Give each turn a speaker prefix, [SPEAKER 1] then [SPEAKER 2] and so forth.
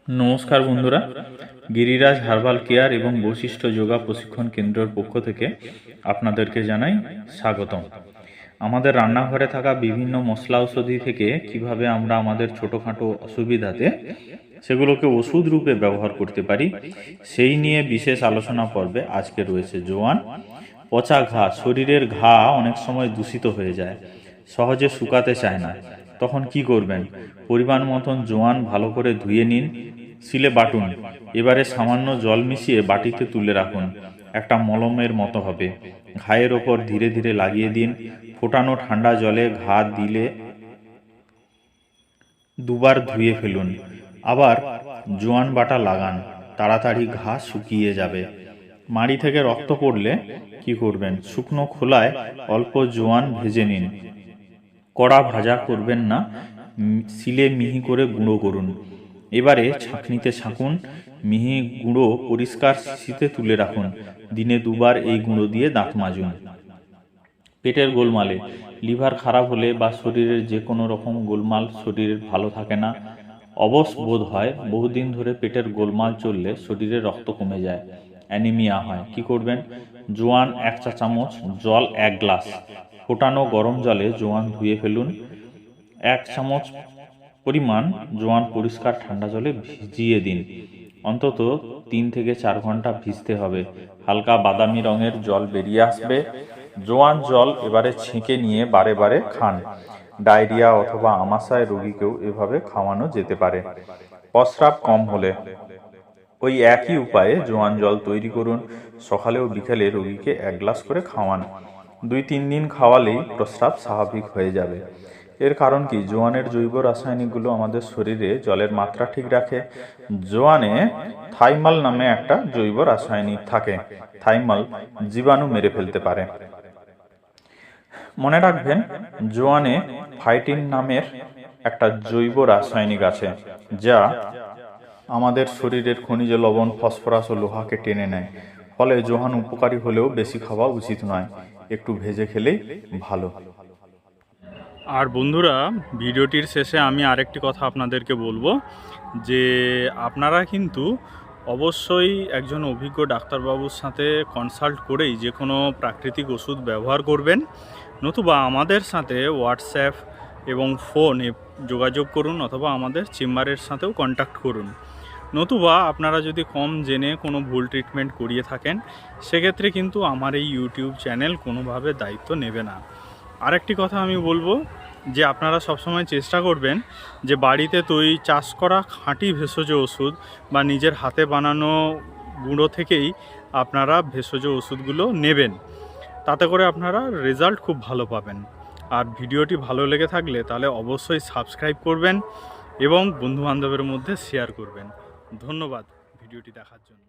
[SPEAKER 1] নমস্কার বন্ধুরা, Giriraj herbal care এবং বৈশিষ্ট্য যোগা প্রশিক্ষণ কেন্দ্রের পক্ষ থেকে আপনাদেরকে জানাই স্বাগতম। আমাদের রান্নাঘরে থাকা বিভিন্ন মশলা ঔষধি থেকে কিভাবে আমরা আমাদের ছোটোখাটো অসুবিধাতে সেগুলোকে ওষুধ রূপে ব্যবহার করতে পারি সেই নিয়ে বিশেষ আলোচনা পর্বে আজকে রয়েছে জোয়ান। পচা ঘা, শরীরের ঘা অনেক সময় দূষিত হয়ে যায়, সহজে শুকাতে চায় না। তখন কি করবেন? পরিমাণ মতন জোয়ান ভালো করে ধুয়ে নিন, শিলে বাটুন। এবারে সামান্য জল মিশিয়ে বাটিতে তুলে রাখুন। একটা মলমের মতো হবে। ঘায়ের ওপর ধীরে ধীরে লাগিয়ে দিন। ফোটানো ঠান্ডা জলে ঘা দিলে দুবার ধুয়ে ফেলুন। আবার জোয়ান বাটা লাগান, তাড়াতাড়ি ঘা শুকিয়ে যাবে। মাড়ি থেকে রক্ত পড়লে কি করবেন? শুকনো খোলায় অল্প জোয়ান ভেজে নিন। কড়া ভাজা করবেন না, শিলে মিহি করে গুঁড়ো করুন। এবারে ছাঁকনিতে ছাঁকুন। মিহি গুঁড়ো পরিষ্কার শিশিতে তুলে রাখুন। দিনে দুবার এই গুঁড়ো দিয়ে দাঁত মাজুন। পেটের গোলমালে, লিভার খারাপ হলে বা শরীরের যে কোনো রকম গোলমাল শরীরের ভালো থাকে না, অবশ বোধ হয়, বহুদিন ধরে পেটের গোলমাল চললে শরীরে রক্ত কমে যায়, অ্যানিমিয়া হয়, কি করবেন? জোয়ান 1 চা চামচ, জল 1 গ্লাস। ফোটানো গরম জলে জোয়ান ধুয়ে ফেলুন। 1 চামচ পরিমাণ জোয়ান পরিষ্কার ঠান্ডা জলে ভিজিয়ে দিন। অন্তত 3 থেকে 4 ঘন্টা ভিজতে হবে। হালকা বাদামি রঙের জল বেরিয়ে আসবে। জোয়ান জল এবারে ছেঁকে নিয়ে বারে বারে খান। ডায়রিয়া অথবা আমাশয় রোগীকেও এভাবে খাওয়ানো যেতে পারে। প্রস্রাব কম হলে ওই একই উপায়ে জোয়ান জল তৈরি করুন। সকালে ও বিকেলে রোগীকে 1 গ্লাস করে খাওয়ান। 2-3 দিন খাওয়ালেই প্রস্রাব স্বাভাবিক হয়ে যাবে। এর কারণ কি? জোয়ানের জৈব রাসায়নিকগুলো আমাদের শরীরে জলের মাত্রা ঠিক রাখে। জোয়ানে থাইমাল নামে একটা জৈব রাসায়নিক থাকে। থাইমাল জীবাণু মেরে ফেলতে পারে। মনে রাখবেন, জোয়ানে ফাইটিন নামের একটা জৈব রাসায়নিক আছে, যা আমাদের শরীরের খনিজ লবণ, ফসফরাস ও লোহাকে টেনে নেয়। ফলে জোয়ান উপকারী হলেও বেশি খাওয়া উচিত নয়, একটু ভেজে খেলেই ভালো।
[SPEAKER 2] আর বন্ধুরা, ভিডিওটির শেষে আমি আরেকটি কথা আপনাদেরকে বলবো যে আপনারা কিন্তু অবশ্যই একজন অভিজ্ঞ ডাক্তারবাবুর সাথে কনসাল্ট করেই যে কোনো প্রাকৃতিক ওষুধ ব্যবহার করবেন। নতুবা আমাদের সাথে হোয়াটসঅ্যাপ এবং ফোনে যোগাযোগ করুন, অথবা আমাদের চেম্বারের সাথেও কন্ট্যাক্ট করুন। নতুবা আপনারা যদি কম জেনে কোনো ভুল ট্রিটমেন্ট করিয়ে থাকেন, সেক্ষেত্রে কিন্তু আমার এই ইউটিউব চ্যানেল কোনোভাবে দায়িত্ব নেবে না। আরেকটি কথা আমি বলবো যে আপনারা সবসময় চেষ্টা করবেন যে বাড়িতে চাষ করা খাঁটি ভেষজ ওষুধ বা নিজের হাতে বানানো গুঁড়ো থেকেই আপনারা ভেষজ ওষুধগুলো নেবেন। তাতে করে আপনারা রেজাল্ট খুব ভালো পাবেন। আর ভিডিওটি ভালো লেগে থাকলে তাহলে অবশ্যই সাবস্ক্রাইব করবেন এবং বন্ধুবান্ধবের মধ্যে শেয়ার করবেন। ধন্যবাদ ভিডিওটি দেখার জন্য।